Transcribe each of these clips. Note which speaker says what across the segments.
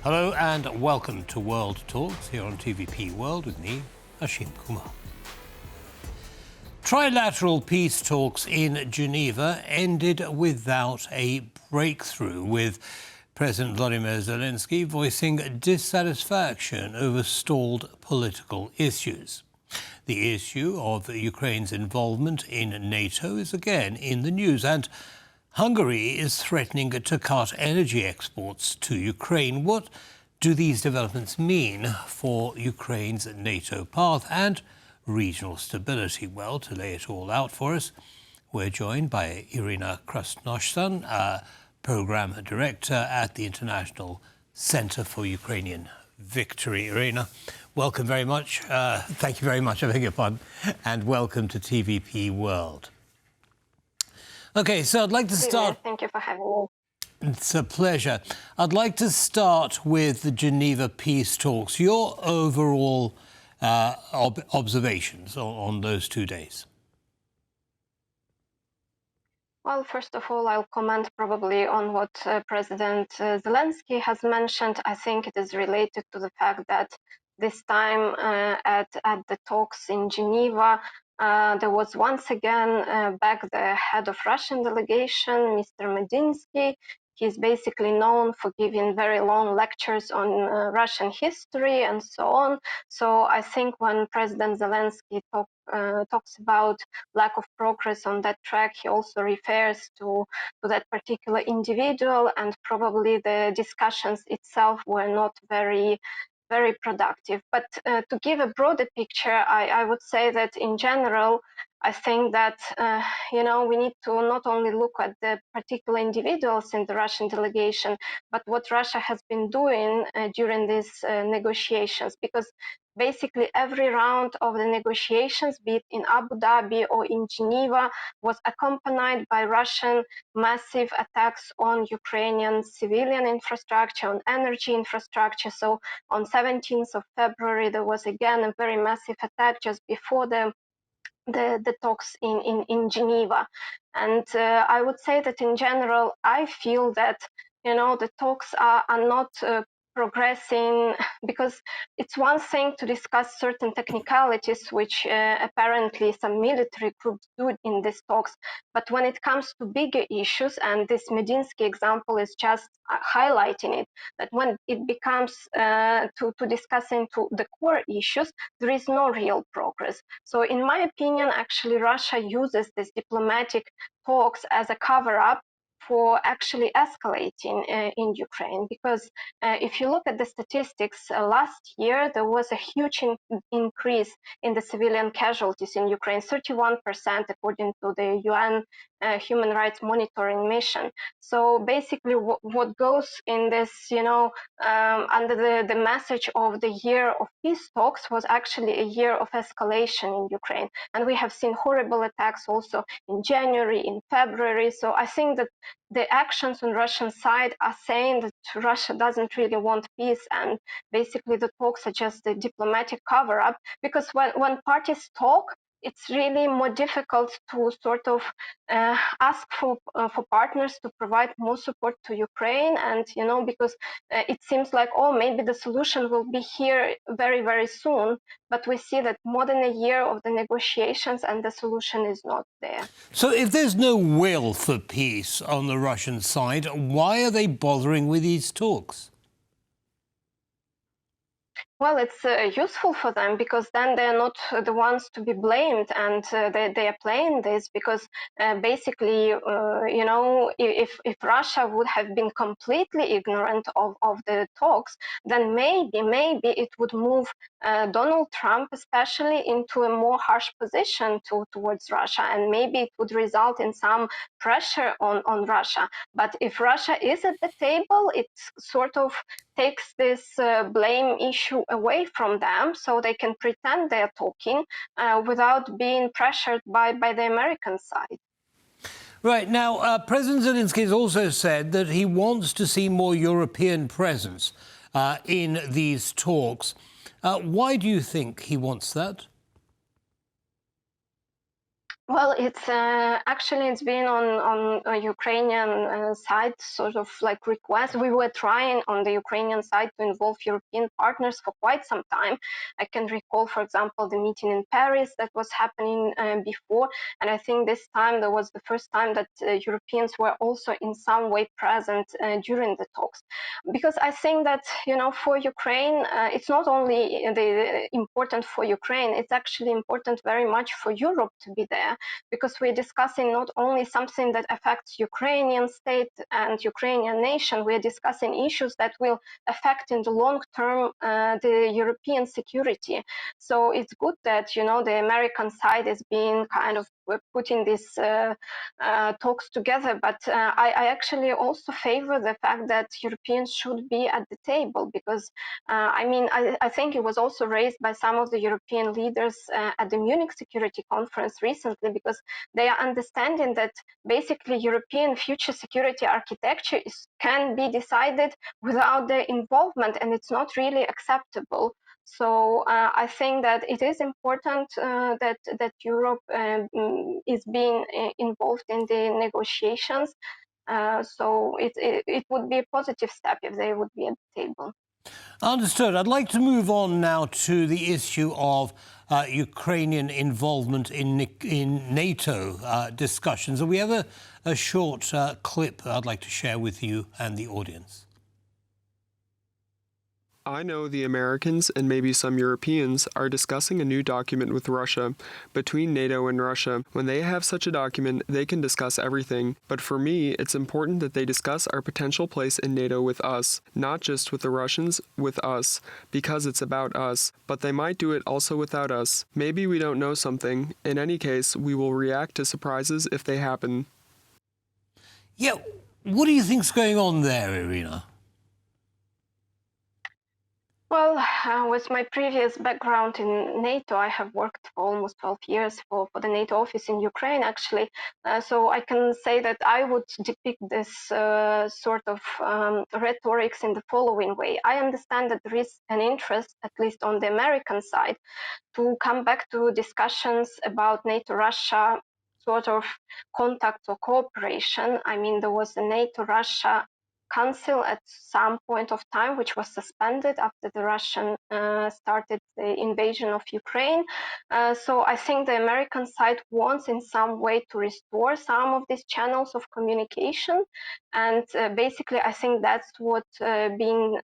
Speaker 1: Hello and welcome to World Talks here on TVP World with me, Ashim Kumar. Trilateral peace talks in Geneva ended without a breakthrough, with President Volodymyr Zelensky voicing dissatisfaction over stalled political issues. The issue of Ukraine's involvement in NATO is again in the news, and Hungary is threatening to cut energy exports to Ukraine. What do these developments mean for Ukraine's NATO path and regional stability? Well, to lay it all out for us, we're joined by Iryna Krasnoshtan, Programme Director at the International Centre for Ukrainian Victory. Iryna, welcome very much. Thank you very much, I beg your pardon, and welcome to TVP World. Okay, so I'd like to start...
Speaker 2: Thank you for having me.
Speaker 1: It's a pleasure. I'd like to start with the Geneva peace talks. Your overall observations on those 2 days.
Speaker 2: Well, first of all, I'll comment probably on what President Zelensky has mentioned. I think it is related to the fact that this time at the talks in Geneva, there was once again back the head of Russian delegation, Mr. Medinsky. He's basically known for giving very long lectures on Russian history and so on. So I think when President Zelensky talks about lack of progress on that track, he also refers to that particular individual, and probably the discussions itself were not very productive. But to give a broader picture, I would say that in general, I think that, we need to not only look at the particular individuals in the Russian delegation, but what Russia has been doing during these negotiations, because basically every round of the negotiations, be it in Abu Dhabi or in Geneva, was accompanied by Russian massive attacks on Ukrainian civilian infrastructure, on energy infrastructure. So on 17th of February, there was again a very massive attack just before the talks in Geneva. And I would say that in general, I feel that, the talks are not progressing, because it's one thing to discuss certain technicalities, which apparently some military groups do in these talks. But when it comes to bigger issues, and this Medinsky example is just highlighting it, that when it becomes to discussing to the core issues, there is no real progress. So in my opinion, actually, Russia uses these diplomatic talks as a cover-up for actually escalating in Ukraine, because if you look at the statistics, last year there was a huge increase in the civilian casualties in Ukraine, 31% according to the UN Human Rights Monitoring Mission. So basically what goes in this, under the message of the year of peace talks was actually a year of escalation in Ukraine. And we have seen horrible attacks also in January, in February. So I think that the actions on Russian side are saying that Russia doesn't really want peace, and basically the talks are just a diplomatic cover-up, because when parties talk, it's really more difficult to sort of ask for partners to provide more support to Ukraine, and because it seems like, oh, maybe the solution will be here very, very soon, but we see that more than a year of the negotiations and the solution is not there.
Speaker 1: So if there's no will for peace on the Russian side, why are they bothering with these talks?
Speaker 2: Well, it's useful for them, because then they're not the ones to be blamed, and they are playing this because basically, if Russia would have been completely ignorant of the talks, then maybe it would move Donald Trump especially into a more harsh position towards Russia, and maybe it would result in some pressure on Russia. But if Russia is at the table, it sort of takes this blame issue away from them, so they can pretend they're talking without being pressured by the American side.
Speaker 1: Right. Now, President Zelensky has also said that he wants to see more European presence in these talks. Why do you think he wants that?
Speaker 2: Well, it's been on a Ukrainian side sort of like request. We were trying on the Ukrainian side to involve European partners for quite some time. I can recall, for example, the meeting in Paris that was happening before, and I think this time there was the first time that Europeans were also in some way present during the talks. Because I think that, you know, for Ukraine, it's not only important for Ukraine, it's actually important very much for Europe to be there, because we're discussing not only something that affects Ukrainian state and Ukrainian nation, we're discussing issues that will affect in the long term the European security. So it's good that, you know, the American side is being kind of putting these talks together, but I actually also favor the fact that Europeans should be at the table, because I think it was also raised by some of the European leaders at the Munich Security Conference recently, because they are understanding that basically European future security architecture can be decided without their involvement, and it's not really acceptable. So I think that it is important that Europe is being involved in the negotiations. So it would be a positive step if they would be at the table.
Speaker 1: Understood. I'd like to move on now to the issue of Ukrainian involvement in NATO discussions. And we have a short clip I'd like to share with you and the audience.
Speaker 3: I know the Americans and maybe some Europeans are discussing a new document with Russia, between NATO and Russia. When they have such a document, they can discuss everything. But for me, it's important that they discuss our potential place in NATO with us, not just with the Russians, with us, because it's about us. But they might do it also without us. Maybe we don't know something. In any case, we will react to surprises if they happen.
Speaker 1: Yeah, what do you think's going on there, Iryna?
Speaker 2: Well, with my previous background in NATO, I have worked for almost 12 years for the NATO office in Ukraine, actually. So I can say that I would depict this sort of rhetorics in the following way. I understand that there is an interest, at least on the American side, to come back to discussions about NATO-Russia sort of contact or cooperation. I mean, there was a NATO-Russia Council at some point of time, which was suspended after the Russian started the invasion of Ukraine. So I think the American side wants in some way to restore some of these channels of communication. And basically, I think that's what being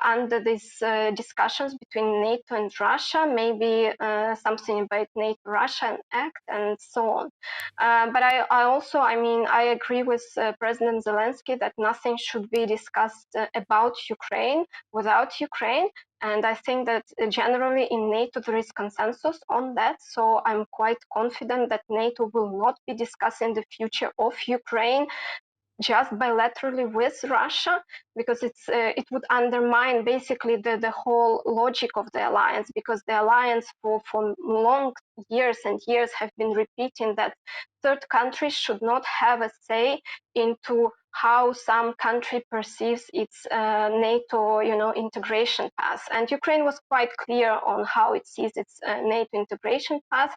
Speaker 2: under these discussions between NATO and Russia, maybe something about NATO-Russia Act and so on. But I also, I agree with President Zelensky that nothing should be discussed about Ukraine without Ukraine. And I think that generally in NATO there is consensus on that. So I'm quite confident that NATO will not be discussing the future of Ukraine just bilaterally with Russia, because it would undermine basically the whole logic of the alliance, because the alliance for long years and years have been repeating that third countries should not have a say into how some country perceives its NATO, integration path. And Ukraine was quite clear on how it sees its NATO integration path.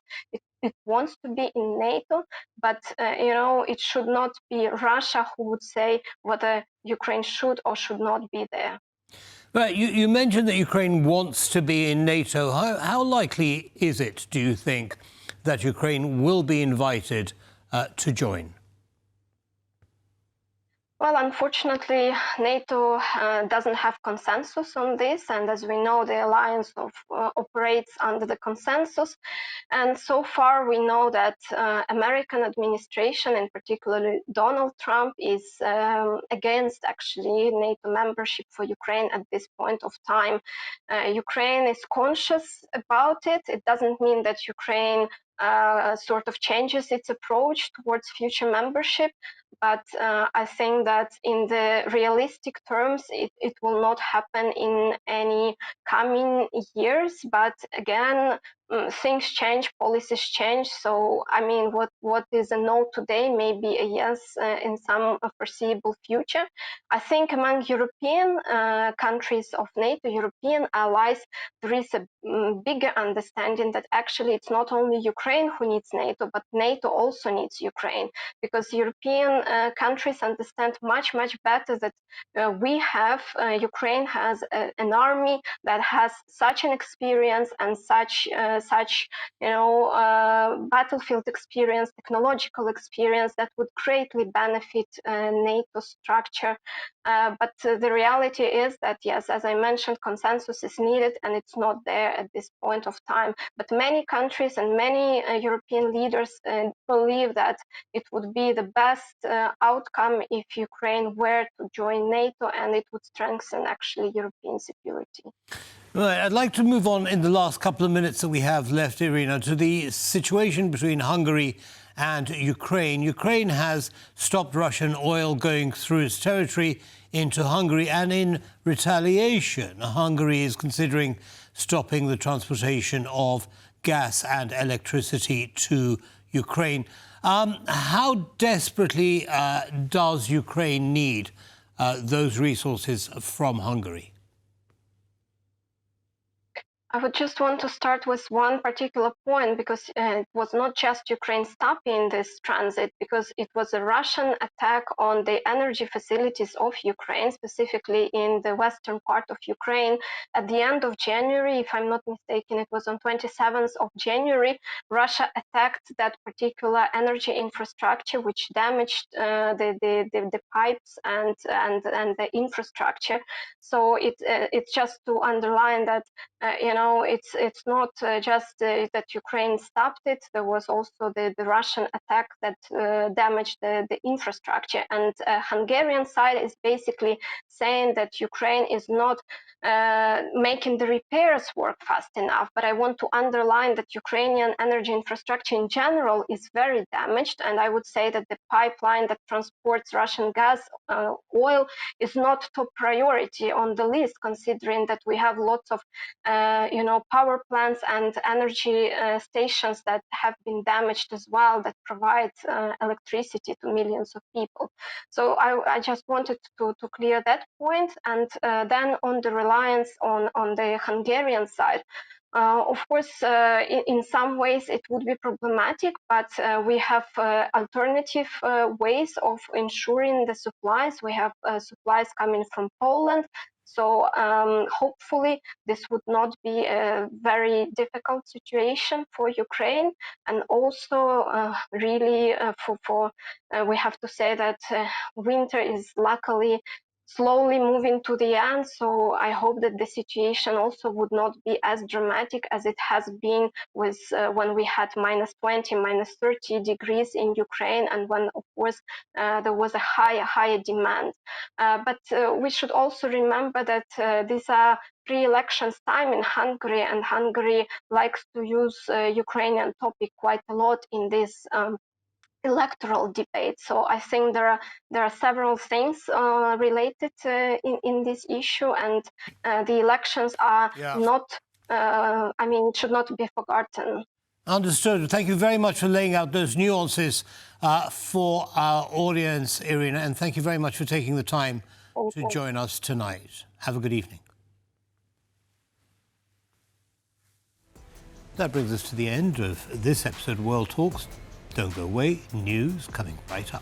Speaker 2: It wants to be in NATO, but it should not be Russia who would say whether Ukraine should or should not be there.
Speaker 1: Right, you mentioned that Ukraine wants to be in NATO. How likely is it, do you think, that Ukraine will be invited to join?
Speaker 2: Well, unfortunately, NATO doesn't have consensus on this, and as we know, the alliance operates under the consensus. And so far, we know that American administration, and particularly Donald Trump, is against actually NATO membership for Ukraine at this point of time. Ukraine is conscious about it. It doesn't mean that Ukraine sort of changes its approach towards future membership. But I think that in the realistic terms, it will not happen in any coming years. But again, things change, policies change. So, I mean, what is a no today may be a yes in some foreseeable future. I think among European countries of NATO, European allies, there is a bigger understanding that actually it's not only Ukraine who needs NATO, but NATO also needs Ukraine, because European countries understand much better that Ukraine has an army that has such an experience and such battlefield experience, technological experience that would greatly benefit NATO structure. But the reality is that, yes, as I mentioned, consensus is needed and it's not there at this point of time. But many countries and many European leaders believe that it would be the best outcome if Ukraine were to join NATO, and it would strengthen actually European security.
Speaker 1: Right, I'd like to move on in the last couple of minutes that we have left, Iryna, to the situation between Hungary and Ukraine. Ukraine has stopped Russian oil going through its territory into Hungary, and in retaliation, Hungary is considering stopping the transportation of gas and electricity to Ukraine. How desperately does Ukraine need those resources from Hungary?
Speaker 2: I would just want to start with one particular point, because it was not just Ukraine stopping this transit, because it was a Russian attack on the energy facilities of Ukraine, specifically in the western part of Ukraine. At the end of January, if I'm not mistaken, it was on 27th of January, Russia attacked that particular energy infrastructure, which damaged the pipes and the infrastructure. So it's just to underline that it's not just that Ukraine stopped it. There was also the Russian attack that damaged the infrastructure. And Hungarian side is basically saying that Ukraine is not making the repairs work fast enough. But I want to underline that Ukrainian energy infrastructure in general is very damaged. And I would say that the pipeline that transports Russian gas, oil, is not top priority on the list, considering that we have lots of power plants and energy stations that have been damaged as well, that provide electricity to millions of people. So I just wanted to clear that point. And then on the reliance on the Hungarian side, of course, in some ways it would be problematic, but we have alternative ways of ensuring the supplies. We have supplies coming from Poland. So hopefully this would not be a very difficult situation for Ukraine. And also really we have to say that winter is luckily slowly moving to the end. So I hope that the situation also would not be as dramatic as it has been with when we had -20, -30 degrees in Ukraine, and when, of course, there was a higher demand. But we should also remember that these are pre-elections time in Hungary, and Hungary likes to use Ukrainian topic quite a lot in this electoral debate. So I think there are several things related in this issue, and the elections are not. It should not be forgotten.
Speaker 1: Understood. Thank you very much for laying out those nuances for our audience, Iryna, and thank you very much for taking the time to join us tonight. Have a good evening. That brings us to the end of this episode of World Talks. Don't go away, news coming right up.